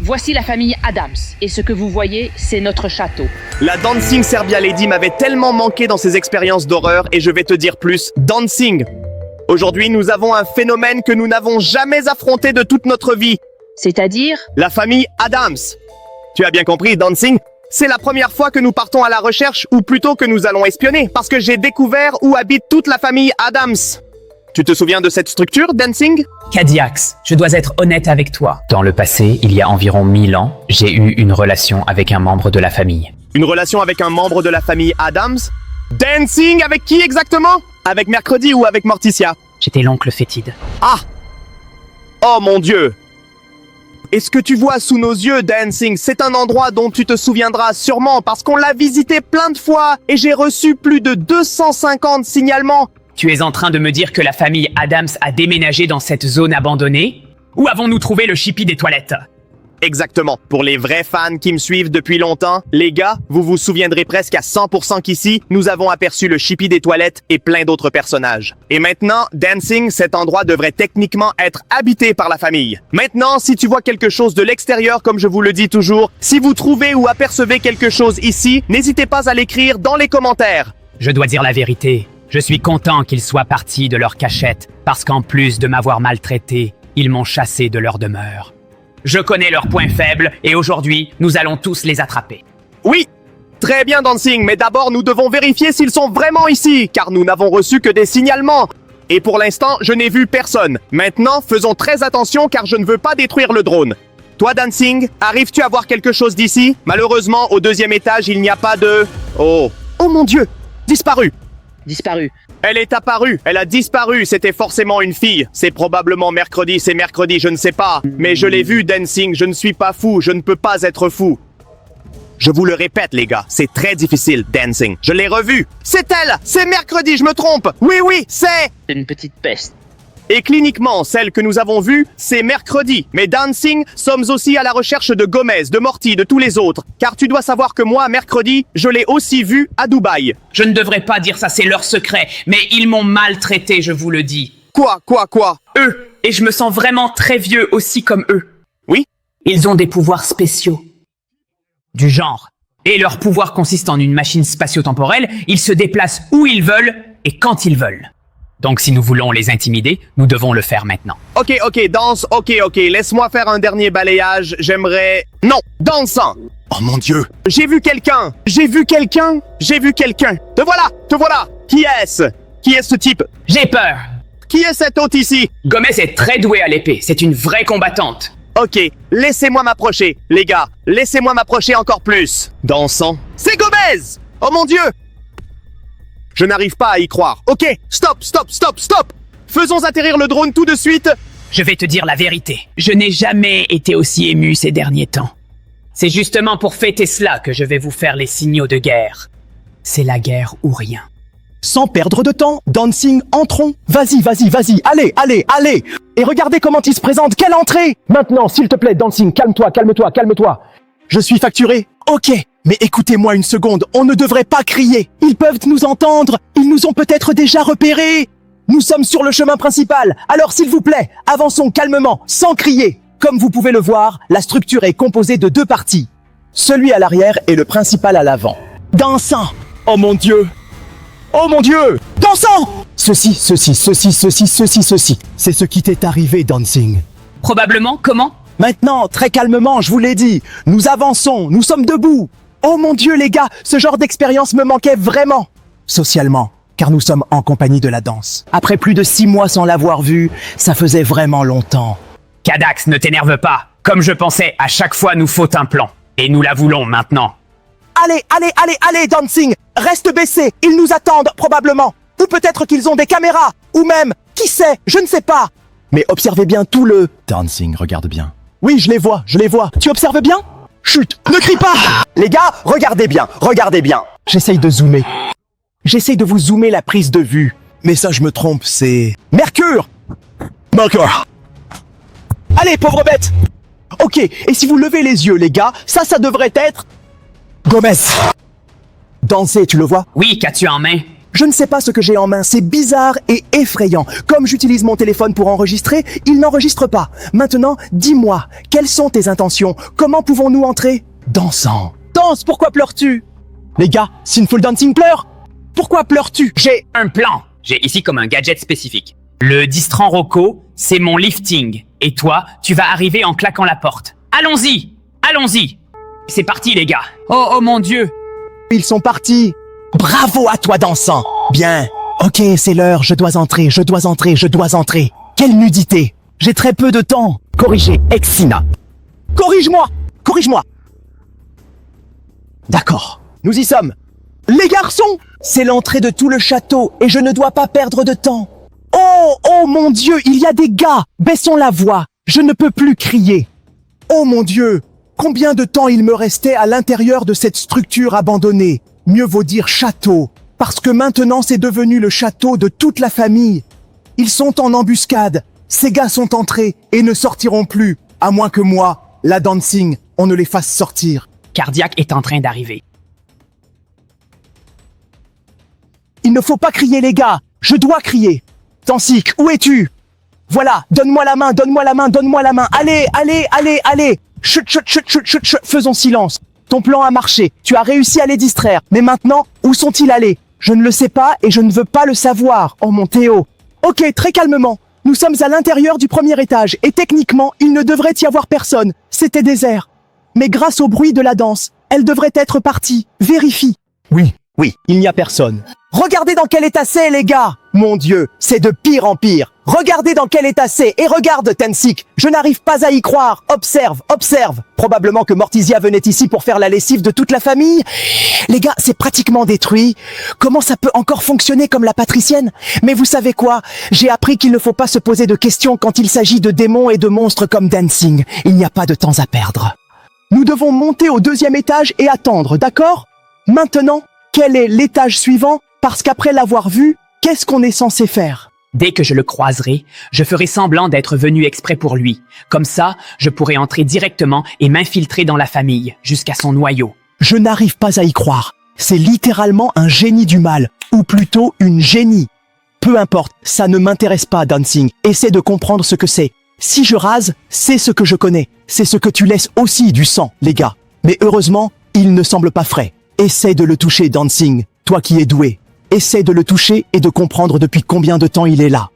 Voici la famille Adams, et ce que vous voyez, c'est notre château. La Dancing Serbia Lady m'avait tellement manqué dans ces expériences d'horreur, et je vais te dire plus, dancing. Aujourd'hui, nous avons un phénomène que nous n'avons jamais affronté de toute notre vie. C'est-à-dire? La famille Adams. Tu as bien compris, dancing? C'est la première fois que nous partons à la recherche, ou plutôt que nous allons espionner, parce que j'ai découvert où habite toute la famille Adams. Tu te souviens de cette structure, dancing? Cadillacs, je dois être honnête avec toi. Dans le passé, il y a environ 1000 ans, j'ai eu une relation avec un membre de la famille. Une relation avec un membre de la famille Adams? Dancing avec qui exactement? Avec Mercredi ou avec Morticia? J'étais l'oncle fétide. Ah! Oh mon Dieu! Et ce que tu vois sous nos yeux, Dancing, c'est un endroit dont tu te souviendras sûrement parce qu'on l'a visité plein de fois et j'ai reçu plus de 250 signalements. Tu es en train de me dire que la famille Adams a déménagé dans cette zone abandonnée? Où avons-nous trouvé le chipie des toilettes? Exactement. Pour les vrais fans qui me suivent depuis longtemps, les gars, vous vous souviendrez presque à 100% qu'ici, nous avons aperçu le chipie des toilettes et plein d'autres personnages. Et maintenant, Dancing, cet endroit devrait techniquement être habité par la famille. Maintenant, si tu vois quelque chose de l'extérieur, comme je vous le dis toujours, si vous trouvez ou apercevez quelque chose ici, n'hésitez pas à l'écrire dans les commentaires. Je dois dire la vérité. Je suis content qu'ils soient partis de leur cachette, parce qu'en plus de m'avoir maltraité, ils m'ont chassé de leur demeure. Je connais leurs points faibles, et aujourd'hui, nous allons tous les attraper. Oui, très bien Dancing, mais d'abord nous devons vérifier s'ils sont vraiment ici, car nous n'avons reçu que des signalements. Et pour l'instant, je n'ai vu personne. Maintenant, faisons très attention car je ne veux pas détruire le drone. Toi Dancing, arrives-tu à voir quelque chose d'ici? Malheureusement, au 2e étage, il n'y a pas de... Oh mon Dieu! Disparu! Disparu. Elle est apparue, elle a disparu, c'était forcément une fille. C'est probablement mercredi, c'est mercredi, je ne sais pas. Mais je l'ai vu, Dancing, je ne suis pas fou, je ne peux pas être fou. Je vous le répète, les gars, c'est très difficile, Dancing. Je l'ai revu. C'est elle, c'est mercredi, je me trompe. Oui, c'est... Une petite peste. Et cliniquement, celle que nous avons vue, c'est mercredi. Mais Dancing, sommes aussi à la recherche de Gomez, de Morty, de tous les autres. Car tu dois savoir que moi, mercredi, je l'ai aussi vue à Dubaï. Je ne devrais pas dire ça, c'est leur secret, mais ils m'ont maltraité, je vous le dis. Quoi? Eux, et je me sens vraiment très vieux aussi comme eux. Oui? Ils ont des pouvoirs spéciaux. Du genre. Et leur pouvoir consiste en une machine spatio-temporelle, ils se déplacent où ils veulent et quand ils veulent. Donc si nous voulons les intimider, nous devons le faire maintenant. Ok, danse, ok, laisse-moi faire un dernier balayage, j'aimerais... Non, dansant. Oh mon Dieu. J'ai vu quelqu'un. Te voilà. Qui est-ce? Qui est ce type? J'ai peur. Qui est cet hôte ici? Gomez est très douée à l'épée, c'est une vraie combattante. Ok, laissez-moi m'approcher. Les gars, laissez-moi m'approcher encore plus. Dansant. C'est Gomez! Oh mon Dieu! Je n'arrive pas à y croire. Ok, stop! Faisons atterrir le drone tout de suite. Je vais te dire la vérité. Je n'ai jamais été aussi ému ces derniers temps. C'est justement pour fêter cela que je vais vous faire les signaux de guerre. C'est la guerre ou rien. Sans perdre de temps, Dancing, entrons. Vas-y, allez. Et regardez comment il se présente, quelle entrée! Maintenant, s'il te plaît, Dancing, calme-toi. Je suis facturé. Ok, mais écoutez-moi une seconde, on ne devrait pas crier. Ils peuvent nous entendre, ils nous ont peut-être déjà repérés. Nous sommes sur le chemin principal, alors s'il vous plaît, avançons calmement, sans crier. Comme vous pouvez le voir, la structure est composée de 2 parties. Celui à l'arrière et le principal à l'avant. Dansant! Oh mon Dieu! Dansant! Ceci. C'est ce qui t'est arrivé, Dancing. Probablement, comment? Maintenant, très calmement, je vous l'ai dit, nous avançons, nous sommes debout. Oh mon Dieu, les gars, ce genre d'expérience me manquait vraiment. Socialement, car nous sommes en compagnie de la danse. Après plus de 6 mois sans l'avoir vue, ça faisait vraiment longtemps. Cadax, ne t'énerve pas. Comme je pensais, à chaque fois nous faut un plan. Et nous la voulons maintenant. Allez, Dancing, reste baissé, ils nous attendent probablement. Ou peut-être qu'ils ont des caméras, ou même, qui sait, je ne sais pas. Mais observez bien tout le... Dancing, regarde bien. Oui, je les vois. Tu observes bien? Chut, ne crie pas! Les gars, regardez bien. J'essaye de zoomer. J'essaye de vous zoomer la prise de vue. Mais ça, je me trompe, c'est... Mercure! Allez, pauvre bête! Ok, et si vous levez les yeux, les gars, ça devrait être... Gomez! Danser, tu le vois? Oui, qu'as-tu en main? Je ne sais pas ce que j'ai en main, c'est bizarre et effrayant. Comme j'utilise mon téléphone pour enregistrer, il n'enregistre pas. Maintenant, dis-moi, quelles sont tes intentions? Comment pouvons-nous entrer? Dansant. Danse, pourquoi pleures-tu? Les gars, Sinful Dancing pleure? Pourquoi pleures-tu? J'ai un plan. J'ai ici comme un gadget spécifique. Le Distran Rocco, c'est mon lifting. Et toi, tu vas arriver en claquant la porte. Allons-y! Allons-y! C'est parti, les gars. Oh mon Dieu! Ils sont partis. Bravo à toi, dansant. Bien. Ok, c'est l'heure, je dois entrer, je dois entrer, je dois entrer. Quelle nudité. J'ai très peu de temps. Corriger, Exina. Corrige-moi. Corrige-moi. D'accord. Nous y sommes. Les garçons, c'est l'entrée de tout le château et je ne dois pas perdre de temps. Oh mon Dieu, il y a des gars. Baissons la voix. Je ne peux plus crier. Oh mon Dieu. Combien de temps il me restait à l'intérieur de cette structure abandonnée? Mieux vaut dire château, parce que maintenant c'est devenu le château de toute la famille. Ils sont en embuscade. Ces gars sont entrés et ne sortiront plus, à moins que moi, la dancing, on ne les fasse sortir. Cardiac est en train d'arriver. Il ne faut pas crier, les gars. Je dois crier. Tansik, où es-tu? Voilà, donne-moi la main, donne-moi la main, donne-moi la main. Allez, allez, allez, allez. Chut, chut, chut, chut, chut, chut. Faisons silence. Ton plan a marché. Tu as réussi à les distraire. Mais maintenant, où sont-ils allés? Je ne le sais pas et je ne veux pas le savoir. Oh mon Théo. Ok, très calmement. Nous sommes à l'intérieur du premier étage et techniquement, il ne devrait y avoir personne. C'était désert. Mais grâce au bruit de la danse, elle devrait être partie. Vérifie. Oui, il n'y a personne. Regardez dans quel état c'est, les gars. Mon Dieu, c'est de pire en pire. Regardez dans quel état c'est et regarde, Tensik. Je n'arrive pas à y croire. Observe, observe. Probablement que Mortisia venait ici pour faire la lessive de toute la famille. Les gars, c'est pratiquement détruit. Comment ça peut encore fonctionner comme la patricienne? Mais vous savez quoi? J'ai appris qu'il ne faut pas se poser de questions quand il s'agit de démons et de monstres comme Dancing. Il n'y a pas de temps à perdre. Nous devons monter au deuxième étage et attendre, d'accord? Maintenant, quel est l'étage suivant? Parce qu'après l'avoir vu, qu'est-ce qu'on est censé faire? Dès que je le croiserai, je ferai semblant d'être venu exprès pour lui. Comme ça, je pourrai entrer directement et m'infiltrer dans la famille, jusqu'à son noyau. Je n'arrive pas à y croire. C'est littéralement un génie du mal, ou plutôt une génie. Peu importe, ça ne m'intéresse pas, Dancing. Essaie de comprendre ce que c'est. Si je rase, c'est ce que je connais. C'est ce que tu laisses aussi du sang, les gars. Mais heureusement, il ne semble pas frais. Essaie de le toucher, Dancing, toi qui es doué. Essaie de le toucher et de comprendre depuis combien de temps il est là.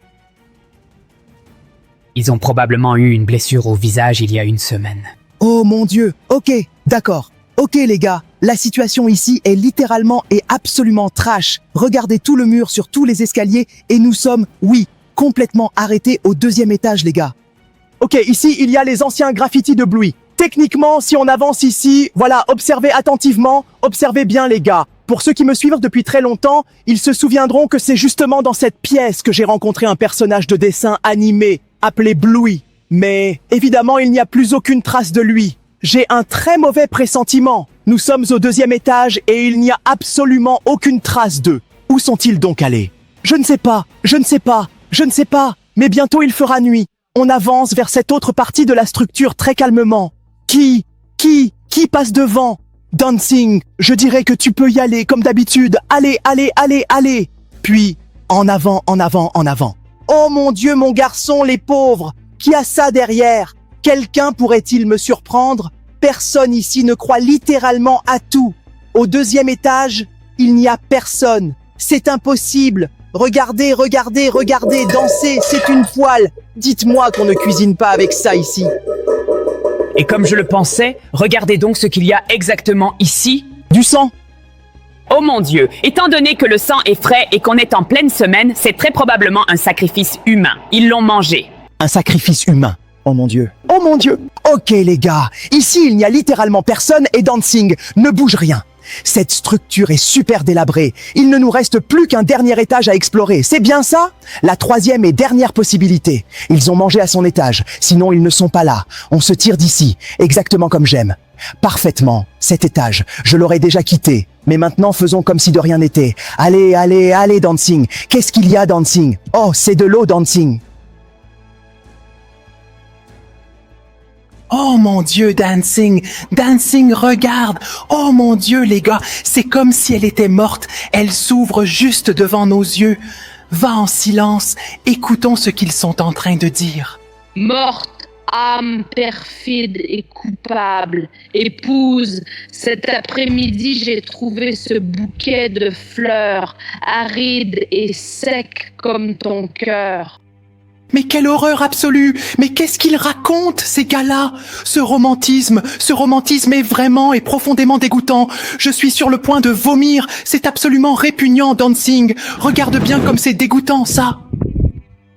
Ils ont probablement eu une blessure au visage il y a une semaine. Oh mon Dieu, ok, d'accord. Ok les gars, la situation ici est littéralement et absolument trash. Regardez tout le mur sur tous les escaliers et nous sommes, oui, complètement arrêtés au deuxième étage les gars. Ok, ici il y a les anciens graffitis de Bluey. Techniquement, si on avance ici, voilà, observez attentivement, observez bien les gars. Pour ceux qui me suivent depuis très longtemps, ils se souviendront que c'est justement dans cette pièce que j'ai rencontré un personnage de dessin animé appelé Bluey. Mais évidemment, il n'y a plus aucune trace de lui. J'ai un très mauvais pressentiment. Nous sommes au deuxième étage et il n'y a absolument aucune trace d'eux. Où sont-ils donc allés? Je ne sais pas, je ne sais pas, je ne sais pas. Mais bientôt il fera nuit. On avance vers cette autre partie de la structure très calmement. Qui passe devant? Dancing, je dirais que tu peux y aller comme d'habitude. Allez, allez, allez, allez. Puis, en avant, en avant, en avant. Oh mon Dieu, mon garçon, les pauvres. Qui a ça derrière? Quelqu'un pourrait-il me surprendre? Personne ici ne croit littéralement à tout. Au deuxième étage, il n'y a personne. C'est impossible. Regardez, regardez, regardez, dansez, c'est une poêle. Dites-moi qu'on ne cuisine pas avec ça ici. Et comme je le pensais, regardez donc ce qu'il y a exactement ici. Du sang. Oh mon Dieu, étant donné que le sang est frais et qu'on est en pleine semaine, c'est très probablement un sacrifice humain. Ils l'ont mangé. Un sacrifice humain. Oh mon Dieu. Oh mon Dieu. Ok les gars, ici il n'y a littéralement personne et Dancing ne bouge rien. Cette structure est super délabrée. Il ne nous reste plus qu'un dernier étage à explorer. C'est bien ça? La troisième et dernière possibilité. Ils ont mangé à son étage. Sinon, ils ne sont pas là. On se tire d'ici. Exactement comme j'aime. Parfaitement. Cet étage. Je l'aurais déjà quitté. Mais maintenant, faisons comme si de rien n'était. Allez, allez, allez, Dancing. Qu'est-ce qu'il y a, Dancing? Oh, c'est de l'eau, Dancing. Oh mon Dieu, Dancing! Dancing, regarde! Oh mon Dieu, les gars, c'est comme si elle était morte. Elle s'ouvre juste devant nos yeux. Va en silence, écoutons ce qu'ils sont en train de dire. Morte, âme perfide et coupable, épouse, cet après-midi j'ai trouvé ce bouquet de fleurs, aride et sec comme ton cœur. Mais quelle horreur absolue! Mais qu'est-ce qu'ils racontent, ces gars-là? Ce romantisme est vraiment et profondément dégoûtant. Je suis sur le point de vomir. C'est absolument répugnant, Dancing. Regarde bien comme c'est dégoûtant, ça.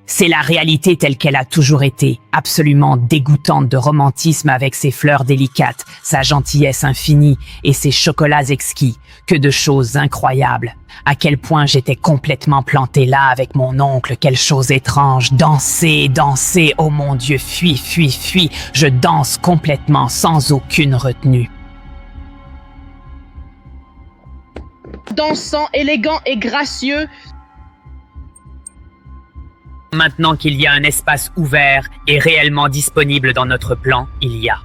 C'est la réalité telle qu'elle a toujours été, absolument dégoûtante de romantisme avec ses fleurs délicates, sa gentillesse infinie et ses chocolats exquis. Que de choses incroyables. À quel point j'étais complètement planté là avec mon oncle, quelle chose étrange. Danser, danser, oh mon Dieu, fuis, fuis, fuis. Je danse complètement sans aucune retenue. Dansant, élégant et gracieux, Maintenant qu'il y a un espace ouvert et réellement disponible dans notre plan, il y a.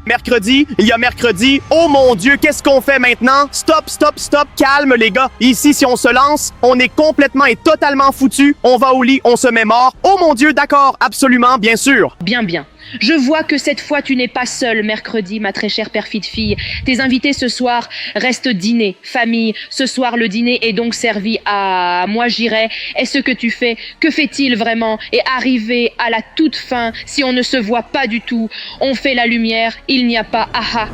Mercredi, il y a mercredi. Oh mon Dieu, qu'est-ce qu'on fait maintenant? Stop, stop, stop, calme les gars. Ici, si on se lance, on est complètement et totalement foutu. On va au lit, on se met mort. Oh mon Dieu, d'accord, absolument, bien sûr. bien, bien. Je vois que cette fois tu n'es pas seule mercredi, ma très chère perfide fille. Tes invités ce soir restent dîner, famille. Ce soir le dîner est donc servi à... Moi j'irai. Est-ce que tu fais? Que fait-il vraiment? Et arrivé à la toute fin, si on ne se voit pas du tout, on fait la lumière, il n'y a pas aha.